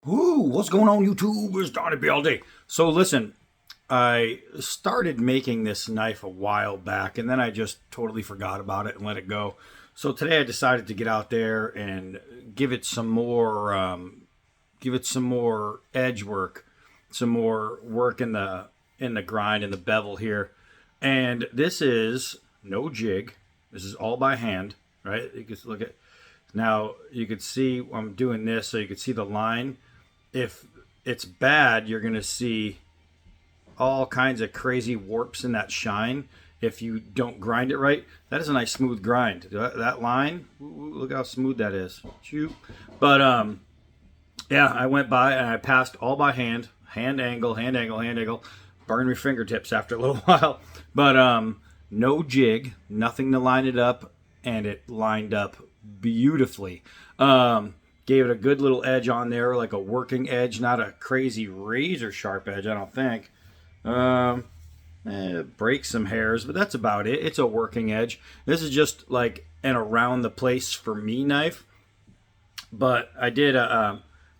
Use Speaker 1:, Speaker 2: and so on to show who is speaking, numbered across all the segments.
Speaker 1: Ooh, what's going on, YouTube? It's dbad. So listen, I started making this knife a while back, and then I just totally forgot about it and let it go. So today I decided to get out there and give it some more, edge work, some more work in the grind and the bevel here. And this is no jig. This is all by hand, right? You can look at now. You can see I'm doing this, so you can see the line. If it's bad, you're going to see all kinds of crazy warps in that shine if you don't grind it right. That is a nice smooth grind. That line, look how smooth that is. But yeah, I went by and I passed all by hand angle, burn your fingertips after a little while. But no jig, nothing to line it up, and it lined up beautifully. Gave it a good little edge on there, like a working edge, not a crazy razor sharp edge, I don't think. Breaks some hairs, but that's about it. It's a working edge. This is just like an around the place for me knife. But I did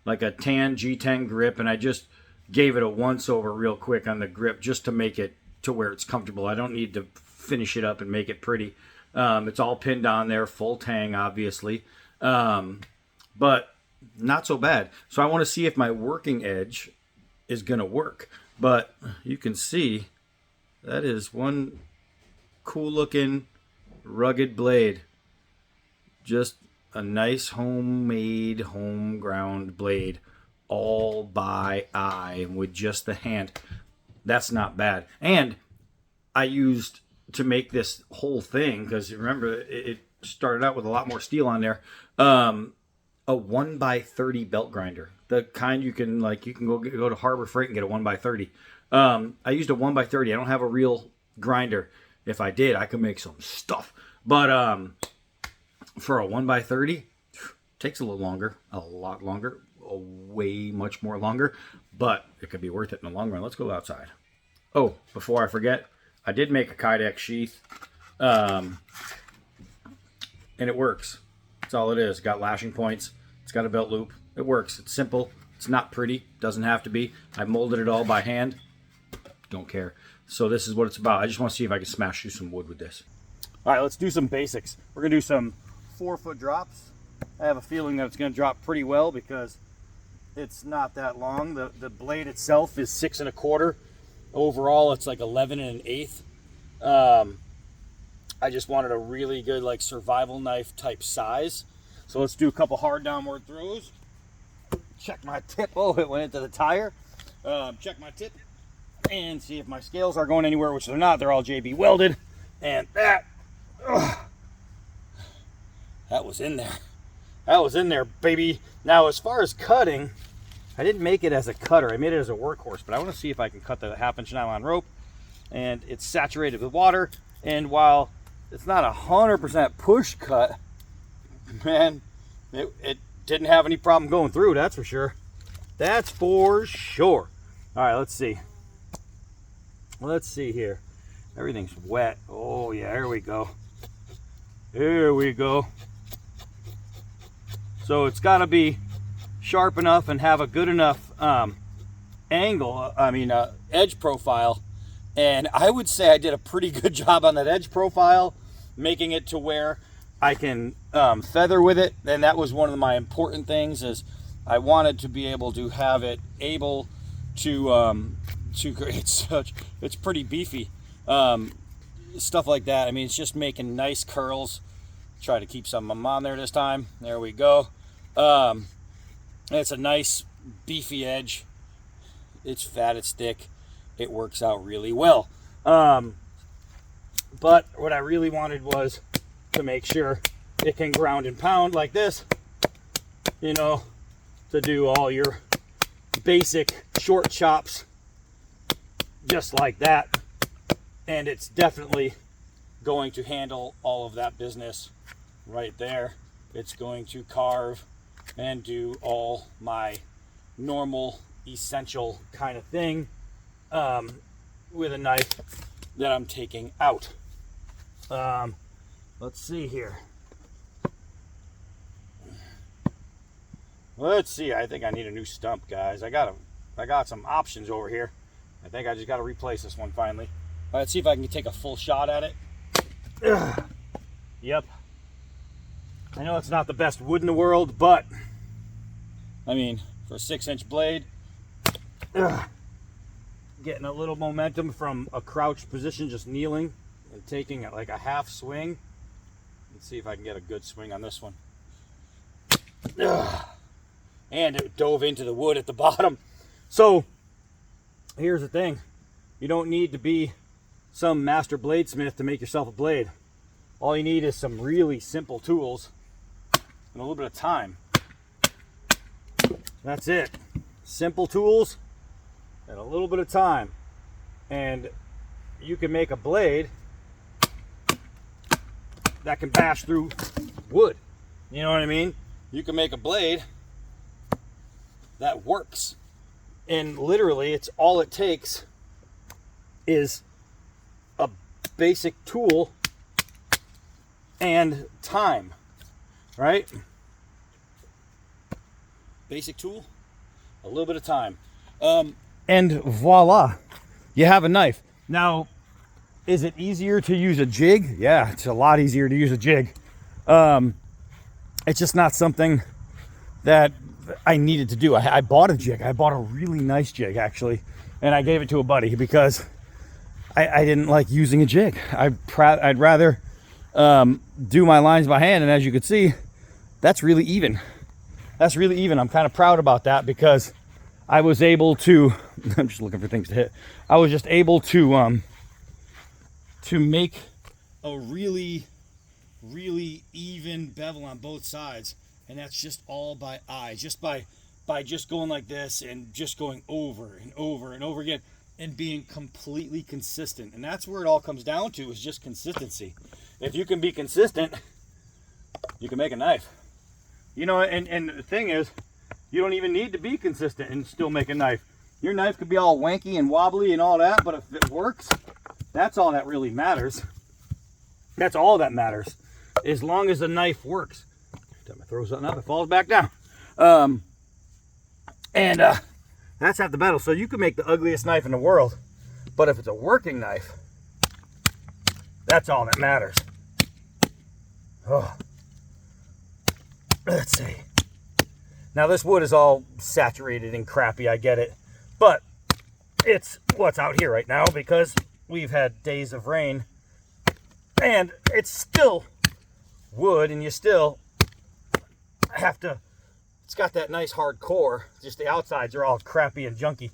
Speaker 1: like a tan G10 grip, and I just gave it a once over real quick on the grip just to make it to where it's comfortable. I don't need to finish it up and make it pretty. It's all pinned on there, full tang, obviously. But not so bad. So I want to see if my working edge is going to work. But you can see that is one cool looking rugged blade. Just a nice homemade, home ground blade all by eye with just the hand. That's not bad. And I used to make this whole thing, because remember it started out with a lot more steel on there, a 1x30 belt grinder, the kind you can go to Harbor Freight and get a 1x30. I used a 1x30. I don't have a real grinder. If I did, I could make some stuff. But for a 1x30, takes a little longer, a lot longer, way much more longer, but it could be worth it in the long run. Let's go outside. Oh, before I forget, I did make a Kydex sheath, and it works. That's all it is. Got lashing points. It's got a belt loop. It works. It's simple. It's not pretty. Doesn't have to be. I molded it all by hand. Don't care. So this is what it's about. I just want to see if I can smash through some wood with this. All right, let's do some basics. We're going to do some 4-foot drops. I have a feeling that it's going to drop pretty well because it's not that long. The blade itself is 6 1/4. Overall, it's like 11 1/8. I just wanted a really good like survival knife type size. So let's do a couple hard downward throws. Check my tip. Oh, it went into the tire. Check my tip and see if my scales are going anywhere, which they're not. They're all JB welded. And that was in there. That was in there, baby. Now, as far as cutting, I didn't make it as a cutter. I made it as a workhorse, but I want to see if I can cut the 1/2-inch nylon rope. And it's saturated with water. And while it's not 100% push cut, man, it didn't have any problem going through, that's for sure. That's for sure. All right, let's see. Let's see here. Everything's wet. Oh, yeah, here we go. Here we go. So it's got to be sharp enough and have a good enough edge profile. And I would say I did a pretty good job on that edge profile, making it to where I can feather with it. And that was one of my important things, is I wanted to be able to have it able to create such, it's pretty beefy. Stuff like that. I mean, it's just making nice curls. Try to keep some of them on there this time. There we go. It's a nice beefy edge. It's fat, it's thick. It works out really well. But what I really wanted was to make sure it can ground and pound like this, you know, to do all your basic short chops just like that. And it's definitely going to handle all of that business right there. It's going to carve and do all my normal essential kind of thing with a knife that I'm taking out. Let's see here. Let's see. I think I need a new stump, guys. I got some options over here. I think I just got to replace this one finally. All right, let's see if I can take a full shot at it. Ugh. Yep. I know it's not the best wood in the world, but I mean, for a 6-inch blade, getting a little momentum from a crouched position, just kneeling and taking it like a half swing. Let's see if I can get a good swing on this one. And it dove into the wood at the bottom. So here's the thing. You don't need to be some master bladesmith to make yourself a blade. All you need is some really simple tools and a little bit of time. That's it. Simple tools and a little bit of time. And you can make a blade that can bash through wood. You know what I mean? You can make a blade that works. And literally, it's all it takes is a basic tool and time, right? Basic tool, a little bit of time. And voila, you have a knife. Now, is it easier to use a jig? Yeah, it's a lot easier to use a jig. It's just not something that I needed to do. I bought a jig. I bought a really nice jig, actually, and I gave it to a buddy because I didn't like using a jig. I'd rather do my lines by hand, and as you can see, that's really even. That's really even. I'm kind of proud about that because I was able to, I'm just looking for things to hit. I was just able to make a really, really even bevel on both sides. And that's just all by eye, just by just going like this and just going over and over and over again and being completely consistent. And that's where it all comes down to, is just consistency. If you can be consistent, you can make a knife. You know, and the thing is, you don't even need to be consistent and still make a knife. Your knife could be all wanky and wobbly and all that, but if it works, that's all that really matters. That's all that matters, as long as the knife works. Time I throw something up, it falls back down. That's half the battle. So you can make the ugliest knife in the world, but if it's a working knife, that's all that matters. Oh. Let's see. Now this wood is all saturated and crappy, I get it, but it's what's out here right now because we've had days of rain, and it's still wood, and you still have to, it's got that nice hard core, just the outsides are all crappy and junky.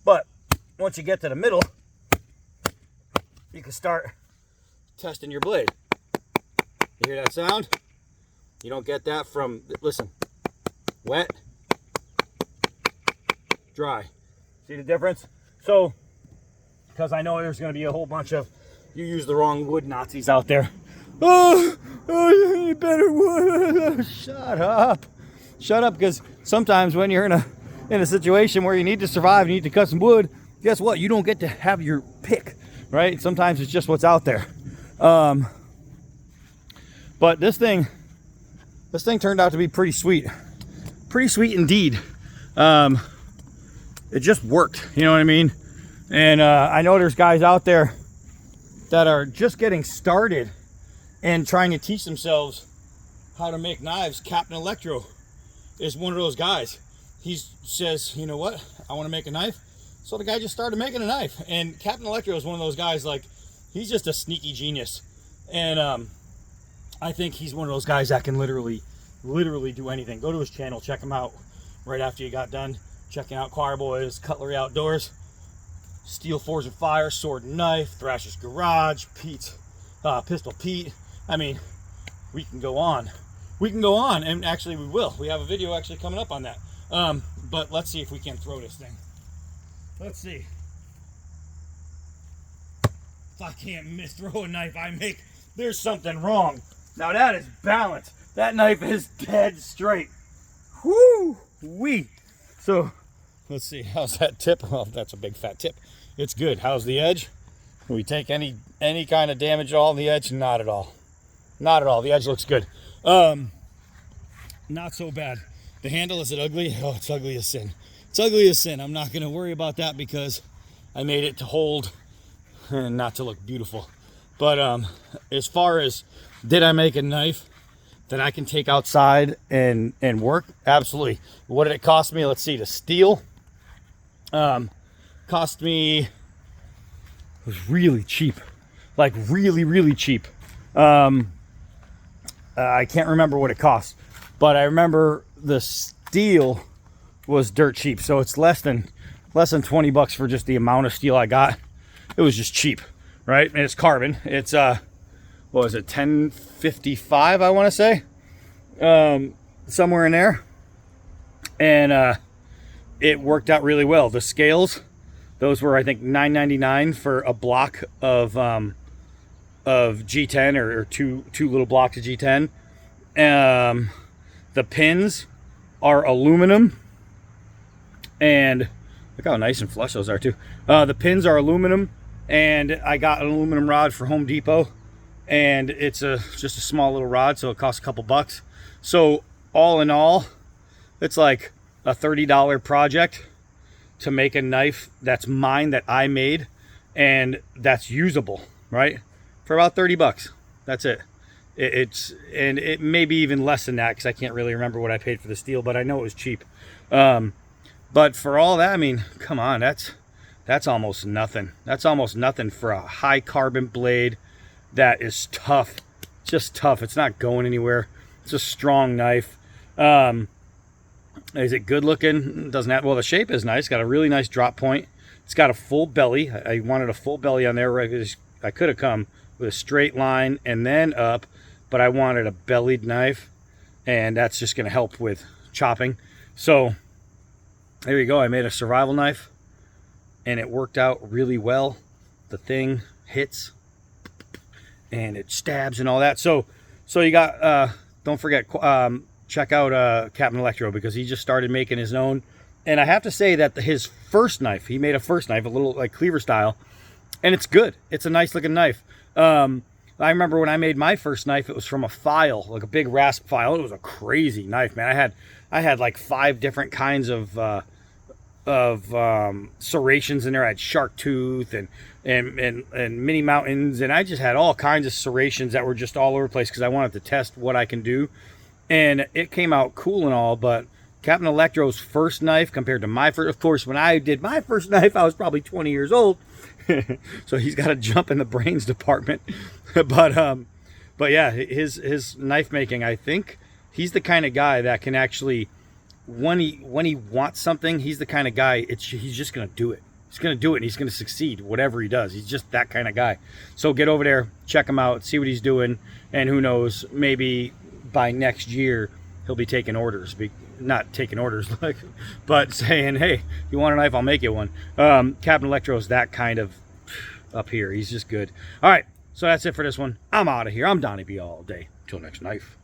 Speaker 1: But once you get to the middle, you can start testing your blade. You hear that sound? You don't get that from, listen, wet, dry. See the difference? So, because I know there's going to be a whole bunch of, you use the wrong wood Nazis out there. Oh, you need better wood. Shut up. Shut up, because sometimes when you're in a situation where you need to survive, you need to cut some wood, guess what? You don't get to have your pick, right? Sometimes it's just what's out there. But this thing turned out to be pretty sweet. Pretty sweet indeed. It just worked, you know what I mean? And I know there's guys out there that are just getting started and trying to teach themselves how to make knives. Captain Electro is one of those guys. He says, you know what, I want to make a knife. So the guy just started making a knife. And Captain Electro is one of those guys, like, he's just a sneaky genius. And I think he's one of those guys that can literally do anything. Go to his channel, check him out right after you got done checking out Choir Boys Cutlery Outdoors. Steel Forge and Fire, Sword and Knife, Thrasher's Garage, Pete's Pistol Pete. I mean, we can go on. We can go on, and actually we will. We have a video actually coming up on that. But let's see if we can throw this thing. Let's see. If I can't throw a knife I make, there's something wrong. Now that is balance. That knife is dead straight. Whoo-wee. So, let's see. How's that tip? Oh, that's a big fat tip. It's good. How's the edge? Can we take any kind of damage at all on the edge? Not at all. Not at all. The edge looks good. Not so bad. The handle, is it ugly? Oh, it's ugly as sin. It's ugly as sin. I'm not going to worry about that because I made it to hold and not to look beautiful. But as far as did I make a knife that I can take outside and work? Absolutely. What did it cost me? Let's see. To steel cost me, it was really cheap, like really cheap. I can't remember what it cost, but I remember the steel was dirt cheap. So it's less than $20 for just the amount of steel I got. It was just cheap, right? And it's carbon. It's what was it, 1055, I want to say, somewhere in there. And it worked out really well. The scales, those were, I think, $9.99 for a block of G10 or two little blocks of G10. The pins are aluminum, and look how nice and flush those are too. The pins are aluminum, and I got an aluminum rod for Home Depot, and it's just a small little rod, so it costs a couple bucks. So all in all, it's like a $30 project to make a knife that's mine, that I made, and that's usable, right? For about 30 bucks. That's it. And it may be even less than that because I can't really remember what I paid for the steel, but I know it was cheap. But for all that, I mean, come on, that's almost nothing. That's almost nothing for a high carbon blade that is tough. Just tough. It's not going anywhere. It's a strong knife. Is it good looking? Doesn't have, well, the shape is nice. Got a really nice drop point. It's got a full belly. I wanted a full belly on there. Right? I could have come with a straight line and then up, but I wanted a bellied knife, and that's just going to help with chopping. So there you go. I made a survival knife, and it worked out really well. The thing hits, and it stabs and all that. So you got, don't forget, check out Captain Electro, because he just started making his own. And I have to say that his first knife, he made a first knife, a little like cleaver style, and it's good. It's a nice looking knife. I remember when I made my first knife, it was from a file, like a big rasp file. It was a crazy knife, man. I had like 5 different kinds of serrations in there. I had shark tooth and mini mountains, and I just had all kinds of serrations that were just all over the place because I wanted to test what I can do. And it came out cool and all, but Captain Electro's first knife compared to my first, of course, when I did my first knife, I was probably 20 years old. So he's got to jump in the brains department. But yeah, his knife making, I think he's the kind of guy that can actually, when he wants something, he's the kind of guy, he's just going to do it. He's going to do it, and he's going to succeed, whatever he does. He's just that kind of guy. So get over there, check him out, see what he's doing, and who knows, maybe by next year, he'll be taking orders. Not taking orders, but saying, hey, you want a knife, I'll make you one. Captain Electro's that kind of up here. He's just good. All right, so that's it for this one. I'm out of here. I'm Donnie B all day. Till next knife.